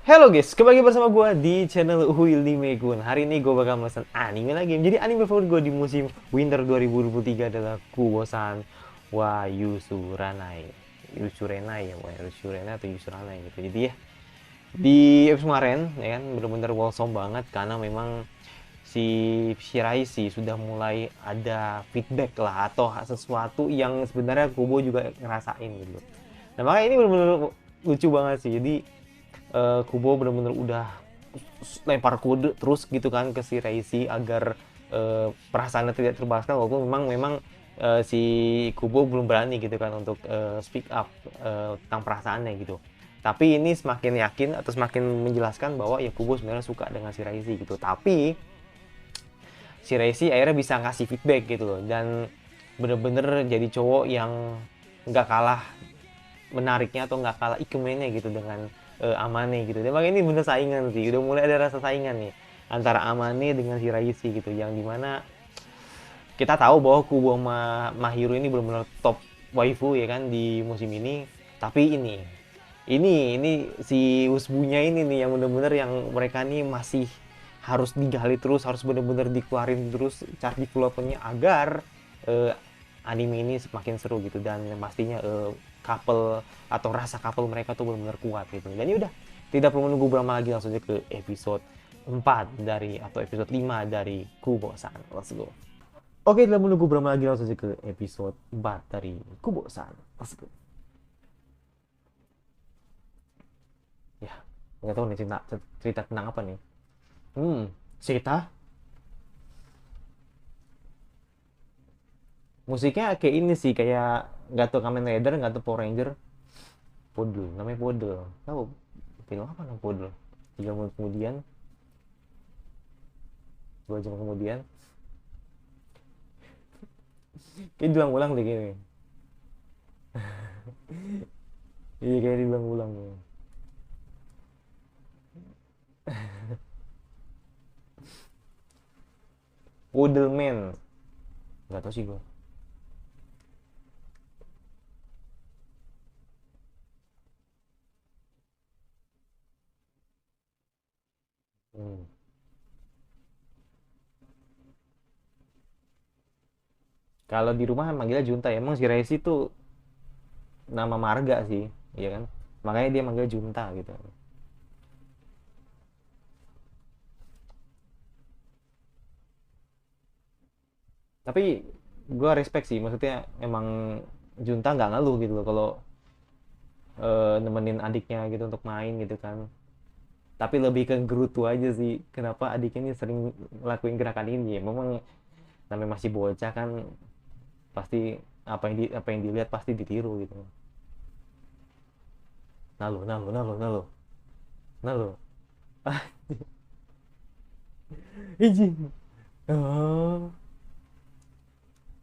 Halo guys, kembali bersama gue di channel Uhuil di Megun. Hari ini gue bakal mesen anime lagi. Jadi anime favorit gue di musim winter 2023 adalah Kubo-san wa Yusuranai. Yusurenai ya, Yusurenai atau Yusuranai gitu. Jadi ya, di episode kemarin ya kan bener-bener wholesome banget karena memang si Shiraishi sudah mulai ada feedback lah atau sesuatu yang sebenarnya Kubo juga ngerasain gitu. Nah makanya ini bener-bener lucu banget sih. Jadi Kubo bener-bener udah lempar kode terus gitu kan ke si Reisi agar perasaannya tidak terbalaskan, walaupun memang si Kubo belum berani gitu kan untuk speak up tentang perasaannya gitu. Tapi ini semakin yakin atau semakin menjelaskan bahwa ya Kubo sebenarnya suka dengan si Reisi gitu. Tapi si Reisi akhirnya bisa ngasih feedback gitu loh, dan bener-bener jadi cowok yang nggak kalah menariknya atau nggak kalah ikumennya gitu dengan Amane gitu. Dan makanya ini bener saingan sih, udah mulai ada rasa saingan nih antara Amane dengan Shiraishi gitu, yang dimana kita tahu bahwa Kubo Mahiro ini benar-benar top waifu ya kan di musim ini. Tapi ini si Usbunya ini nih yang bener-bener yang mereka nih masih harus digali terus, harus bener-bener dikeluarin terus cara developmentnya agar eh, anime ini semakin seru gitu, dan pastinya couple atau rasa couple mereka tuh benar-benar kuat gitu. Dan ya udah, tidak perlu menunggu berapa lagi, langsung aja ke episode 4 dari atau episode 5 dari Kubo-san. Let's go. Oke, tidak menunggu berapa lagi, langsung aja ke episode 4 dari Kubo-san. Let's go. Ya, nggak tahu nih cerita, cerita tentang apa nih. Cerita musiknya kayak ini sih, kayak nggak tahu Kamen Rider, nggak tahu Power Ranger. Podel, namanya Podel. Tahu film apa namanya Podel? 3 bulan kemudian, 2 jam kemudian, kayak diulang-ulang deh gini. Iya kayak diulang-ulang. Podelman, nggak tahu sih gue. Hmm. Kalau di rumah manggilnya Junta ya. Emang si Resi tuh nama marga sih, iya kan? Makanya dia manggil Junta gitu. Tapi gue respect sih, maksudnya emang Junta nggak ngeluh gitu loh kalau nemenin adiknya gitu untuk main gitu kan. Tapi lebih ke gerutu aja sih, kenapa adiknya ini sering ngelakuin gerakan ini ya. Memang namanya masih bocah kan, pasti apa yang dilihat pasti ditiru gitu. Nalo nalo nalo nalo nalo izin. Oh,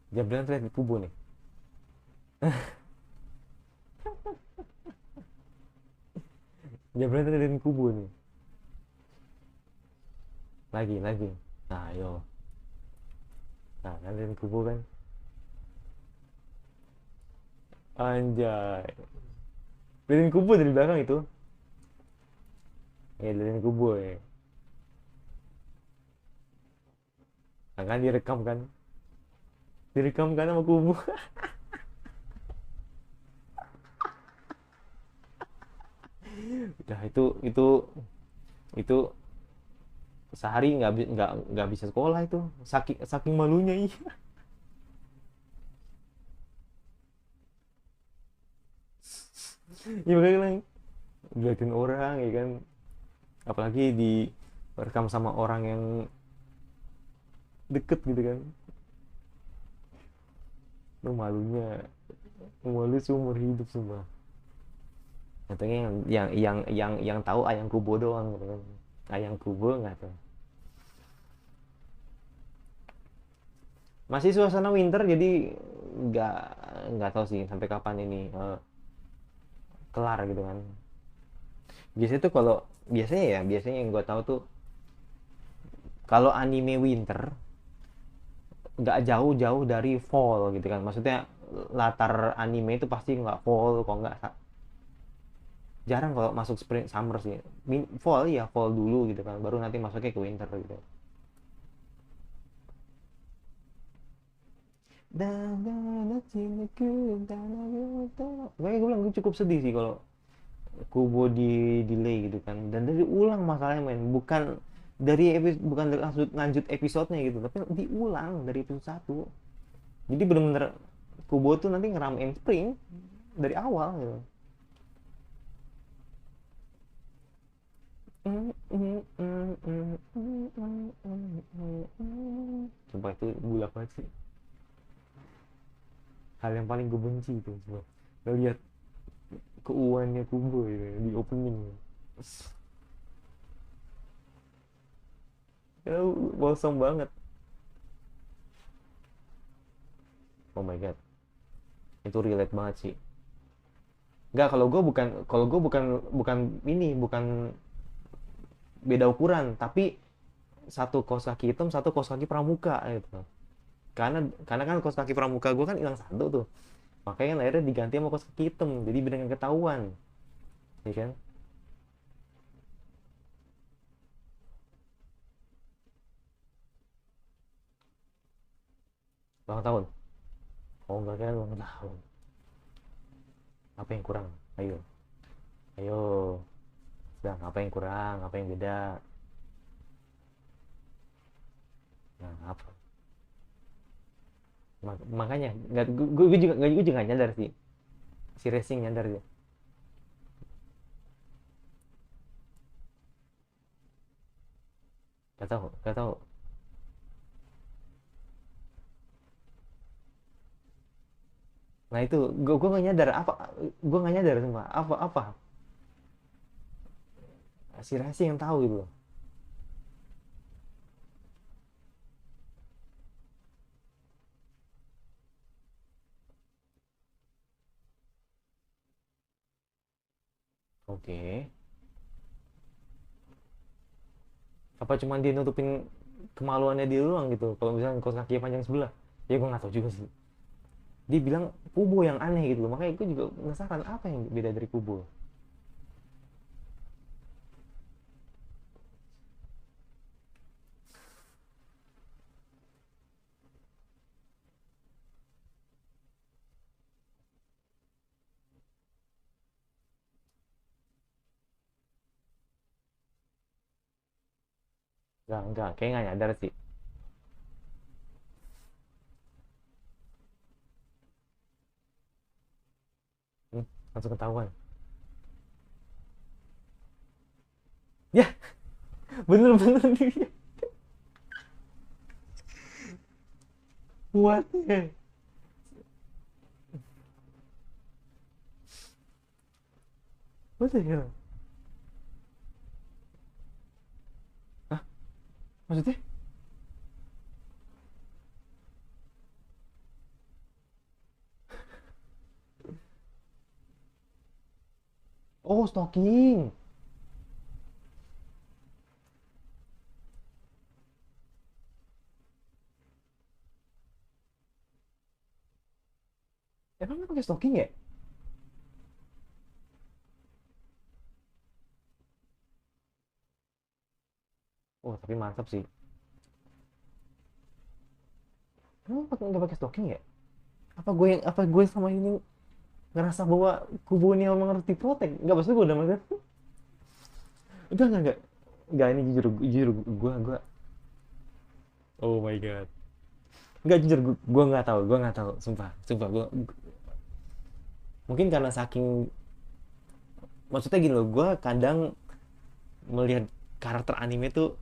Jablan terlihat di kubu nih. Jablan terlihat di kubu nih. Lagi. Nah, ayo. Nah, nanti di kubu kan. Anjay. Dari kubu dari belakang itu. Ya, dari kubu ya. Nah, kan direkam kan. Direkam kan sama kubu. Udah itu sehari nggak bisa sekolah itu, saking saking malunya. Iya. Ya makanya bilang, diliatin orang ya kan, apalagi di rekam sama orang yang deket gitu kan. Lu malunya, malu seumur hidup semua. Katanya yang tahu ayang kubo doang gitu kan. Ayang kubo nggak tahu. Masih suasana winter, jadi nggak nggak tahu sih sampai kapan ini kelar gitu kan. Biasanya tuh kalau biasanya yang gue tahu tuh, kalau anime winter nggak jauh-jauh dari fall gitu kan. Maksudnya latar anime itu pasti nggak fall, kok nggak Jarang kalau masuk spring summer sih. Fall ya, fall dulu gitu kan, baru nanti masuknya ke winter gitu. Makanya gue bilang gue cukup sedih sih kalau Kubo di delay gitu kan, dan dari ulang masalahnya men, bukan dari episode, bukan dari lanjut episodenya gitu, tapi diulang dari episode satu. Jadi bener-bener Kubo tuh nanti ngeramein spring dari awal gitu. Sumpah itu bulak banget sih. Hal yang paling gue benci itu semua. Lo lihat keuannya Kubo gitu, di opening. Ya, bosong banget. Oh my god, itu relate banget sih. Enggak, kalau gue bukan bukan ini, bukan beda ukuran, tapi satu kaos kaki hitam, satu kaos kaki pramuka gitu. Karena kan kaos kaki pramuka gue kan hilang satu tuh. Makanya kan akhirnya diganti sama kaos kaki hitam, jadi bener ketahuan, ya kan? Ulang tahun. Oh enggak kan ulang tahun. Apa yang kurang? Ayo, ayo. Sedang apa yang kurang? Apa yang beda? Nah, apa? Makanya nggak, gue juga nggak nyadar sih. Si racing nyadar sih. Gak tahu, gak tahu. Nah itu gue nggak nyadar apa, gue nggak nyadar semua apa si racing yang tahu gitu loh. Oke. Apa cuman dia nutupin kemaluannya dia doang gitu kalau misalnya kaos kaki panjang sebelah, ya gue nggak tahu juga sih. Dia bilang Kubo yang aneh gitu loh, makanya gue juga penasaran apa yang beda dari Kubo. Nggak, kayak nggak nyadar sih. Hmm, langsung ketahuan. Ya, bener-bener dia. What? What the hell? Hah? Maksudnya? Oh, stalking. Emang dia pakai stalking ya? Oh, tapi mantap sih. Emang nggak pakai stocking ya? Apa gue sama ini ngerasa bahwa kubu ini memang harus diprotek? Nggak, maksud gue udah maksudnya. Enggak. Enggak, ini jujur, jujur gue. Oh my god. Enggak, jujur gue nggak tahu, sumpah gue. Mungkin karena saking, maksudnya gini loh, gue kadang melihat karakter anime tuh.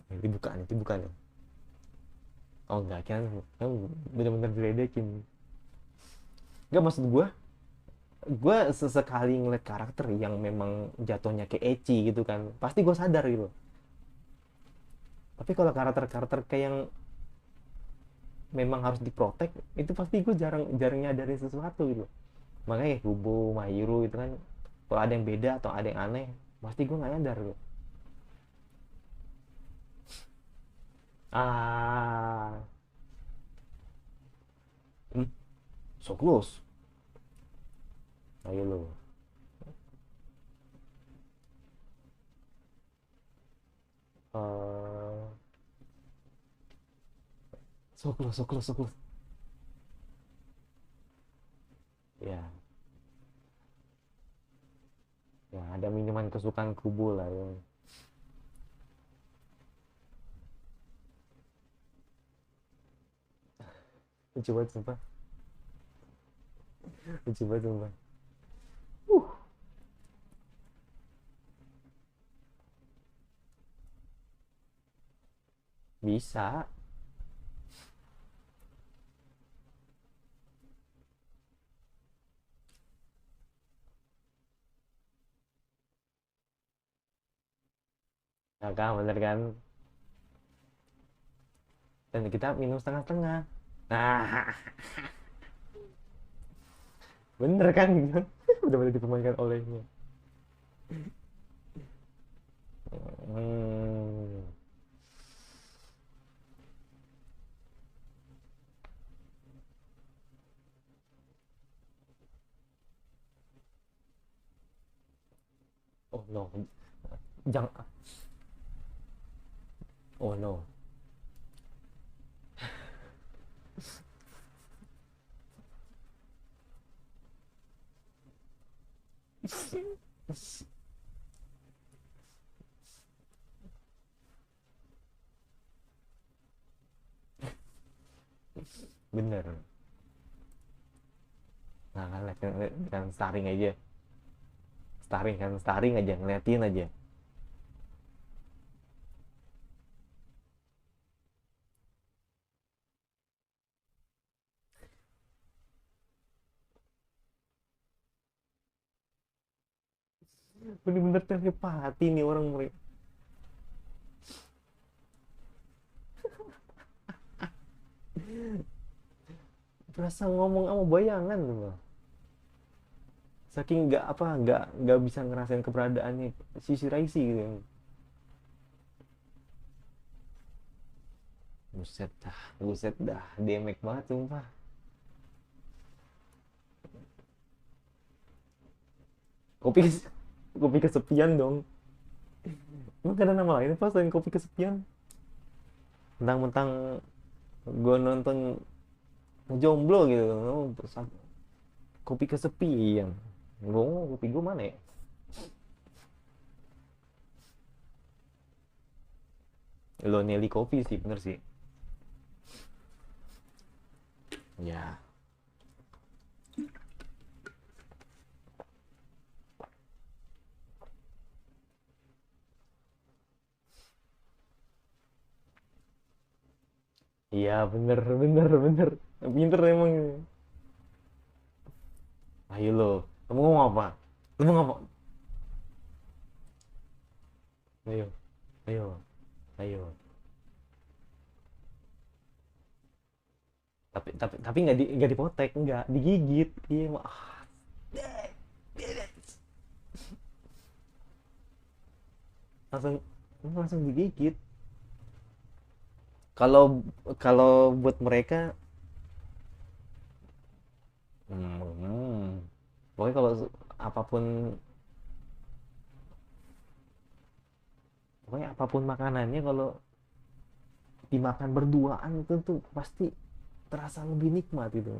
Itu bukan ya. Oh enggak, kan bener-bener diledekin. Enggak, maksud gue sesekali ngeliat karakter yang memang jatuhnya kayak ecchi gitu kan, pasti gue sadar gitu. Tapi kalau karakter-karakter kayak yang memang harus diprotek, itu pasti gue jarang jarang nyadarin sesuatu gitu. Makanya kayak Kubo, Mahiru itu kan, kalau ada yang beda atau ada yang aneh, pasti gue nggak nyadar gitu. Ah, So close. Ayo lo. Eh, so close, so close, so close. Ya, ya ada minuman kesukaan kubu lah ya. Lucu banget sumpah. Lucu banget sumpah. Bisa. Nah, kan bener kan? Dan kita minum setengah-setengah. Nah, bener kan? Udah dipermainkan olehnya. Hmm. Oh no, jangan. Oh no. Bener. Nah kan, kan staring aja. Staring aja, ngeliatin aja. Bener-bener telepati nih orang mereka. Berasa ngomong sama bayangan tuh loh. Saking nggak bisa ngerasain keberadaannya si Raisi gitu. Buset dah, demek banget sumpah. Kopi kopi kesepian dong. Emang ada nama lain apa selain kopi kesepian? Mentang-mentang gue nonton jomblo gitu, kopi kesepian. Gue kopi gue mana ya? Lo Nelly kopi sih, bener sih. Ya. Iya, bener, bener, bener. Pinter emang. Ayo lo, kamu ngomong apa? Lu mau ngomong? Ayo, ayo, ayo. Tapi nggak dipotek, nggak digigit. Iya, mah. Langsung langsung digigit. Kalau kalau buat mereka, hmm, pokoknya kalau apapun pokoknya apapun makanannya kalau dimakan berduaan itu tuh pasti terasa lebih nikmat itu,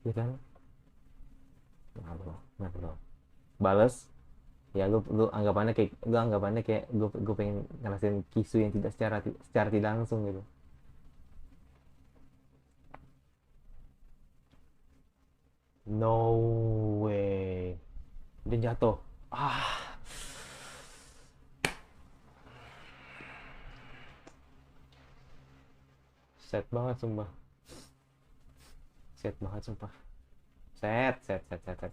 ya kan? Nah, bro. Bales, ya lu anggapannya kayak gue pengen ngerasain kisu yang tidak secara tidak langsung gitu. No way. Dia jatuh. Ah, sad banget sumpah. Sad banget sumpah. Sad, sad, sad, sad, sad.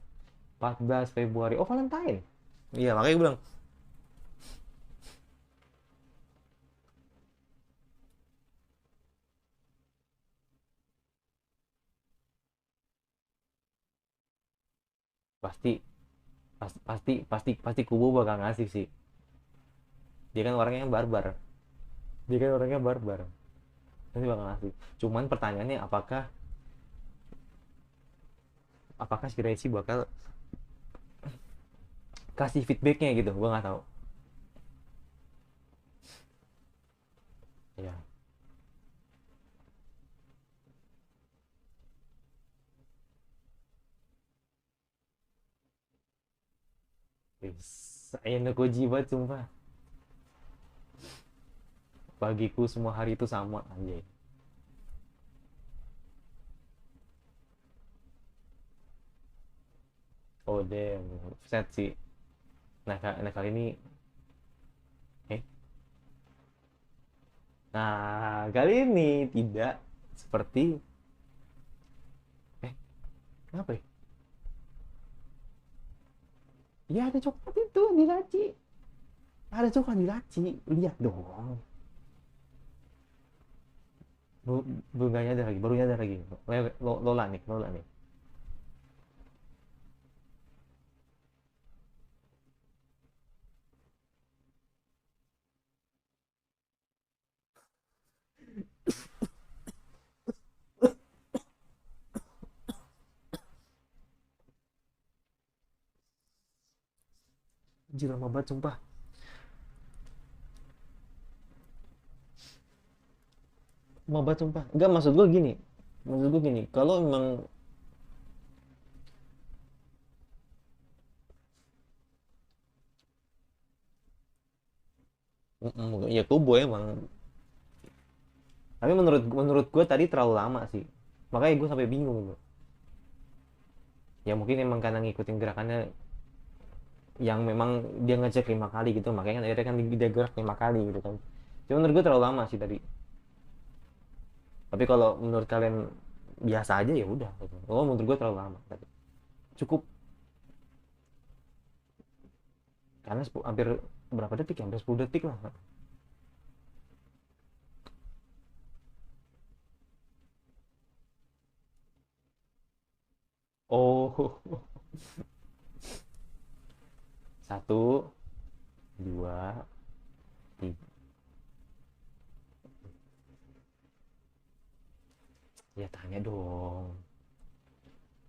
14 Februari. Oh, Valentine. Iya, makanya gue bilang pasti pasti kubu bakal ngasih sih. Dia kan orangnya barbar. Dia kan orangnya barbar. Pasti bakal ngasih. Cuman pertanyaannya apakah apakah si Resi bakal kasih feedbacknya gitu, gue nggak tahu ya. Saya Nokoji banget sumpah, bagiku semua hari itu sama aja. Oh damn, set sih. Nah kali ini eh nah kali ini tidak seperti eh kenapa ya? Ya ada coklat itu di laci, ada coklat di laci, lihat dong. Belum gak nyadar lagi, baru nyadar lagi. Lola nih, Lola nih. Anjir lama banget sumpah. Lama banget sumpah. Enggak, maksud gue gini. Maksud gue gini, kalau emang ya Kubo emang. Tapi menurut menurut gue tadi terlalu lama sih. Makanya gue sampai bingung gitu. Ya mungkin emang karena ngikutin gerakannya yang memang dia ngecek 5 kali gitu, makanya kan akhirnya kan dia gerak 5 kali gitu kan. Cuma menurut gue terlalu lama sih tadi. Tapi kalau menurut kalian biasa aja ya udah gitu. Oh menurut gue terlalu lama tadi. Cukup karena hampir berapa detik ya? Hampir 10 detik lah. Oh, satu, dua, tiga. Ya tanya dong.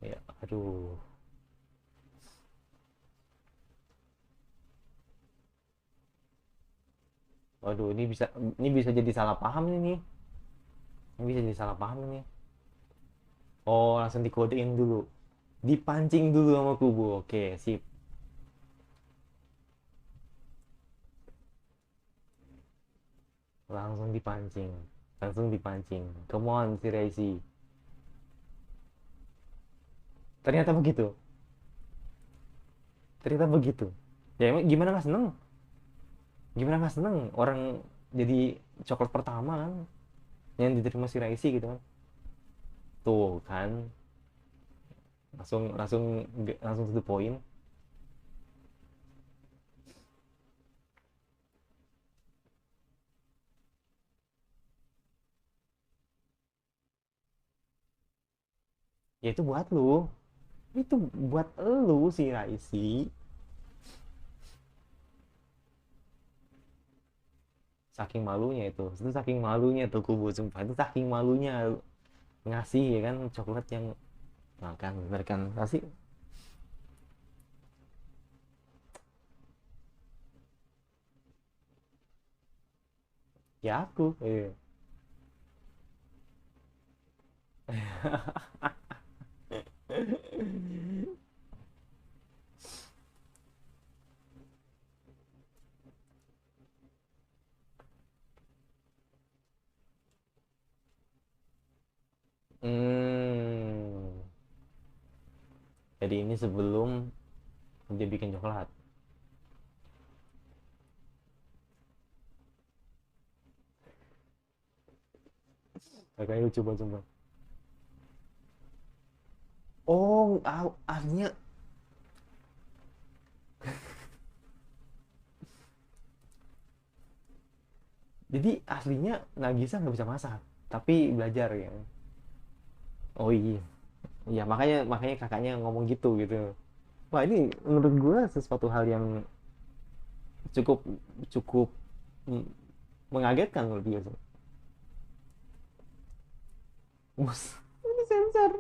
Ya, aduh. Waduh, ini bisa jadi salah paham ini. Ini bisa jadi salah paham ini. Oh, langsung dikodein dulu. Dipancing dulu sama Kubu. Oke, sip. Langsung dipancing. Langsung dipancing. Come on, si Reisi. Ternyata begitu. Ternyata begitu. Ya emang gimana nggak seneng? Gimana nggak seneng? Orang jadi coklat pertama kan yang diterima si Raisi gitu kan. Tuh kan, langsung langsung langsung to the point. Ya itu buat lu. Itu buat lu si Raisi. Saking malunya itu saking malunya tuh Kubu sumpah itu saking malunya ngasih ya kan coklat yang makan bener kan kasih ya aku hmm. Jadi ini sebelum dia bikin coklat. Makanya lucu banget sumpah. Oh, aslinya jadi aslinya Nagisa nggak bisa masak, tapi belajar ya. Oh iya, iya makanya makanya kakaknya ngomong gitu gitu. Wah ini menurut gue sesuatu hal yang cukup cukup mm, mengagetkan menurut gue. Mus, ini sensor.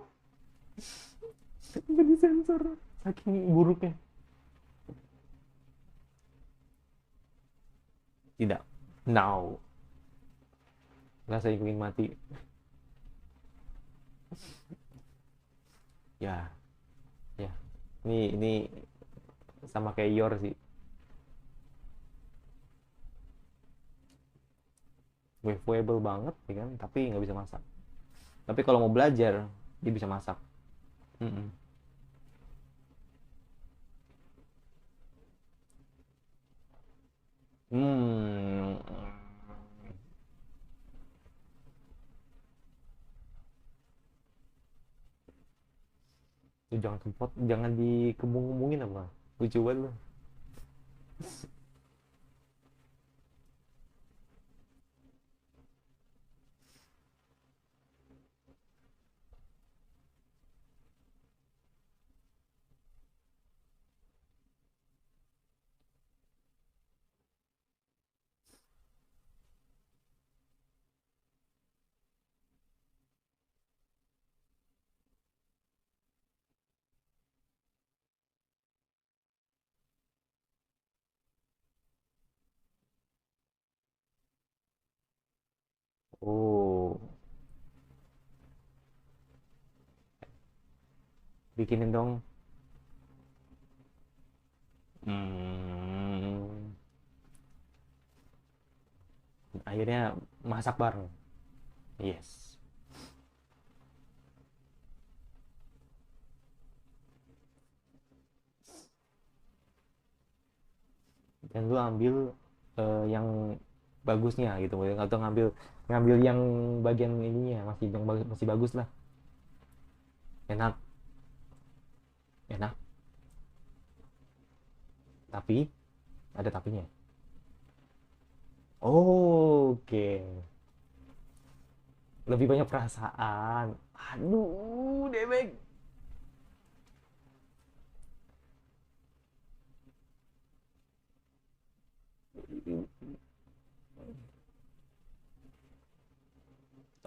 Nggak disensor saking buruknya. Tidak, now nggak saya ingin mati. Ya, ya, ini sama kayak Yor sih, waveable banget ya kan, tapi nggak bisa masak. Tapi kalau mau belajar dia bisa masak. Mm-mm. Hmm. Lu jangan kempot, jangan dikembung-kembungin apa. Lucu banget lu. Oh, bikinin dong. Hmm. Akhirnya masak bareng. Yes. Dan lu ambil yang bagusnya gitu, atau ngambil ngambil yang bagian ininya masih yang masih bagus lah. Enak, enak. Tapi ada tapinya. Oke, lebih banyak perasaan. Aduh, Debek.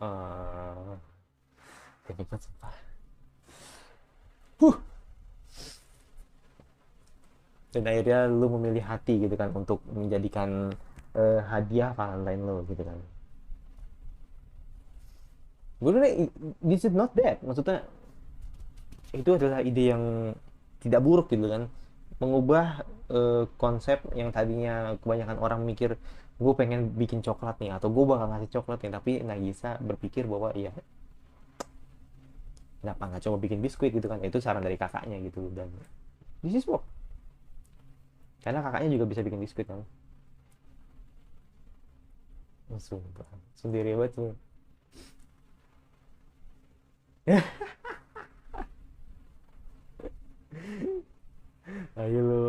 eh Debek sumpah. Huh. Dan akhirnya lu memilih hati gitu kan untuk menjadikan hadiah Valentine lo gitu kan. Gue this is not bad, maksudnya itu adalah ide yang tidak buruk gitu kan, mengubah konsep yang tadinya kebanyakan orang mikir gue pengen bikin coklat nih atau gue bakal ngasih coklat nih, tapi Nagisa berpikir bahwa ya kenapa nggak coba bikin biskuit gitu kan, itu saran dari kakaknya gitu. Dan this is work karena kakaknya juga bisa bikin biskuit kan. Sumpah sendiri banget tuh. Ayo lo.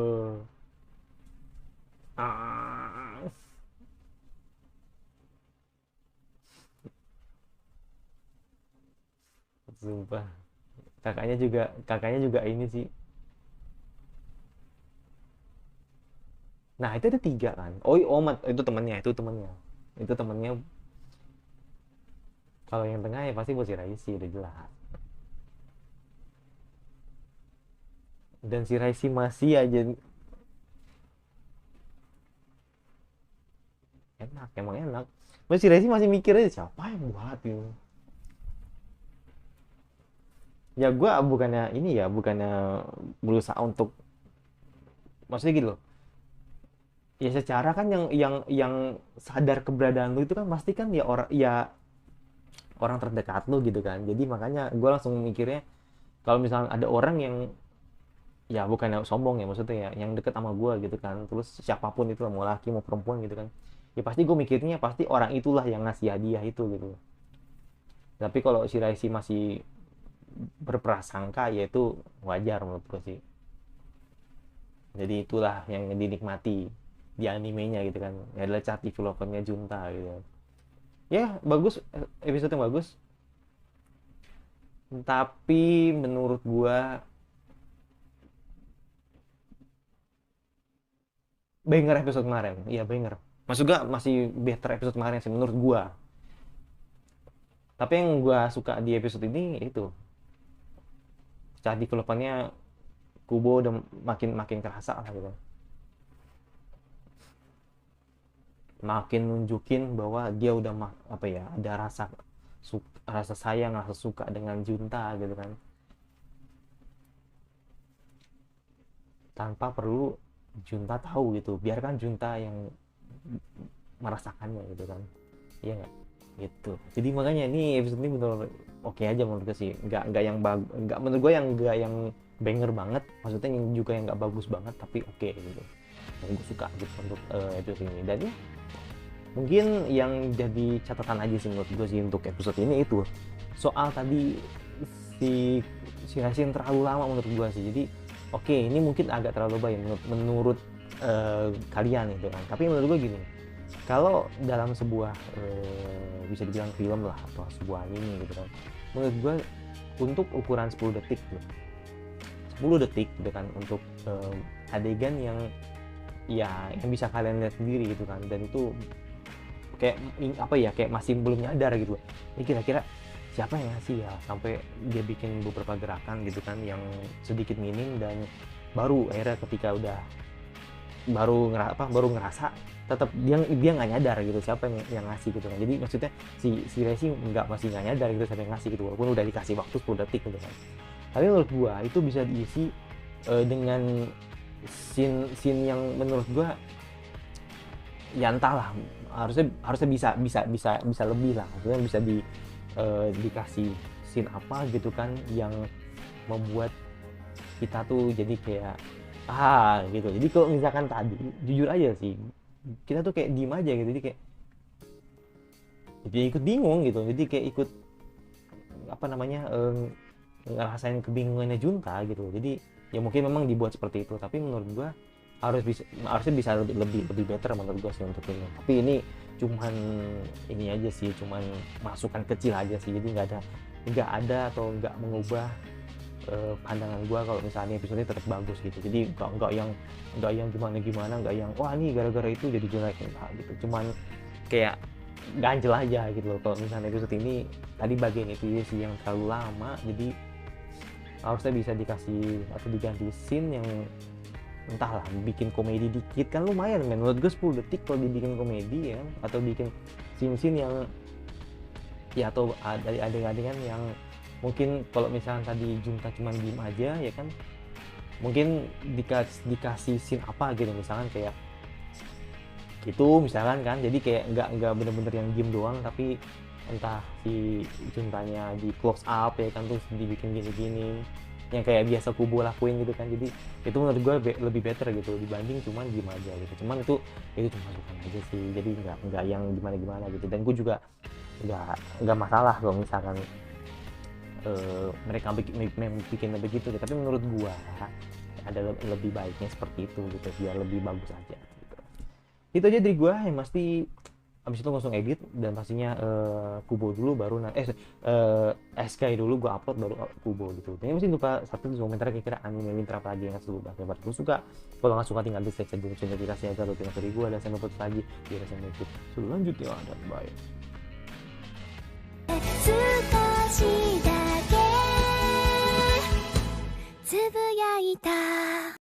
Ah, sumpah kakaknya juga ini sih. Nah itu ada tiga kan. Oh Omat itu temannya. Kalau yang tengah ya pasti buat si Raisi udah jelas. Dan si Raisi masih aja enak, emang enak. Mas si Raisi masih mikir aja siapa yang buat gitu. Ya gue bukannya berusaha untuk, maksudnya gitu loh. Ya secara kan yang sadar keberadaan lu itu kan pasti kan ya orang terdekat lu gitu kan. Jadi makanya gue langsung mikirnya kalau misalnya ada orang yang ya bukannya sombong ya, maksudnya ya yang deket sama gue gitu kan, terus siapapun itu mau laki mau perempuan gitu kan, ya pasti gue mikirnya pasti orang itulah yang ngasih hadiah itu gitu. Tapi kalau si Raisi masih berprasangka ya itu wajar menurut gue sih. Jadi itulah yang dinikmati di animenya gitu kan, ya adalah cat developernya Junta gitu. Ya bagus, episode yang bagus, tapi menurut gua banger episode kemarin, iya banger. Maksud gua masih better episode kemarin sih menurut gua. Tapi yang gua suka di episode ini itu saat di depannya Kubo udah makin makin kerasa lah gitu, makin nunjukin bahwa dia udah apa ya, ada rasa sayang, rasa suka dengan Junta gitu kan, tanpa perlu Junta tahu gitu, biarkan Junta yang merasakannya gitu kan, iya nggak gitu. Jadi makanya ini episode ini bener oke aja menurut gue sih, nggak yang nggak menurut gue yang nggak yang banger banget, maksudnya yang juga yang nggak bagus banget, tapi oke gitu, yang gue suka gitu untuk episode ini. Dan ya mungkin yang jadi catatan aja sih menurut gue sih untuk episode ini itu soal tadi si Resin terlalu lama menurut gue sih. Jadi oke, ini mungkin agak terlalu baik menurut kalian gitu kan, tapi menurut gue gini, kalau dalam sebuah bisa dibilang film lah atau sebuah anime gitu kan, menurut gue untuk ukuran 10 detik gitu, 10 detik gitu kan, untuk adegan yang ya yang bisa kalian lihat sendiri gitu kan, dan itu kayak apa ya, kayak masih belum nyadar gitu, ini kira-kira siapa yang ngasih ya, sampai dia bikin beberapa gerakan gitu kan yang sedikit minim, dan baru akhirnya ketika udah baru ngerasa tetap dia nggak nyadar gitu siapa yang ngasih gitu kan. Jadi maksudnya si Resi masih nggak nyadar gitu siapa yang ngasih gitu, walaupun udah dikasih waktu 10 detik gitu kan. Tapi menurut gua itu bisa diisi dengan scene yang menurut gua ya entahlah, harusnya bisa lebih lah, maksudnya bisa dikasih scene apa gitu kan yang membuat kita tuh jadi kayak gitu. Jadi kalau misalkan tadi jujur aja sih, kita tuh kayak diem aja gitu, jadi kayak ikut bingung gitu, jadi kayak ikut apa namanya ngerasain kebingungannya Junta gitu. Jadi ya mungkin memang dibuat seperti itu, tapi menurut gua harusnya bisa lebih better menurut gua sih untuk ini. Tapi ini cuman ini aja sih, cuman masukan kecil aja sih, jadi nggak ada atau nggak mengubah pandangan gue kalau misalnya episode ini tetap bagus gitu. Jadi nggak yang gimana, nggak yang wah ini gara-gara itu jadi jelek, enggak gitu, cuman kayak ganjel aja gitu loh kalau misalnya episode ini tadi bagian itu sih yang terlalu lama. Jadi harusnya bisa dikasih atau diganti scene yang entahlah, bikin komedi dikit kan lumayan men, menurut gue 10 detik kalau dibikin komedi ya, atau bikin scene-scene yang ya, atau dari adegan-adegan yang mungkin kalau misalnya tadi Junta cuma diem aja ya kan, mungkin dikasih scene apa gitu, misalkan kayak gitu misalkan kan, jadi kayak nggak bener-bener yang diem doang, tapi entah si Juntanya di close up ya kan, terus dibikin gini-gini yang kayak biasa Kubo lakuin gitu kan. Jadi itu menurut gue lebih better gitu dibanding cuman diem aja gitu. Cuman itu cuma masukan aja sih, jadi nggak yang gimana gitu. Dan gue juga nggak masalah kalau misalkan mereka bikin begitu, tapi menurut gua ada lebih baiknya seperti itu gitu, biar lebih bagus aja gitu. Itu aja dari gua, yang pasti abis itu langsung edit, dan pastinya Kubo dulu baru SK dulu gua upload, baru Kubo gitu. Dan mesti lupa satu di komentar kira-kira anime winter apa lagi yang seru banget, baru suka. Kalau nggak suka tinggal di section notifikasi aja, lo tinggal dari gua, dan saya lupa lagi biar saya ikut selanjutnya, dan bye. 少しだけつぶやいた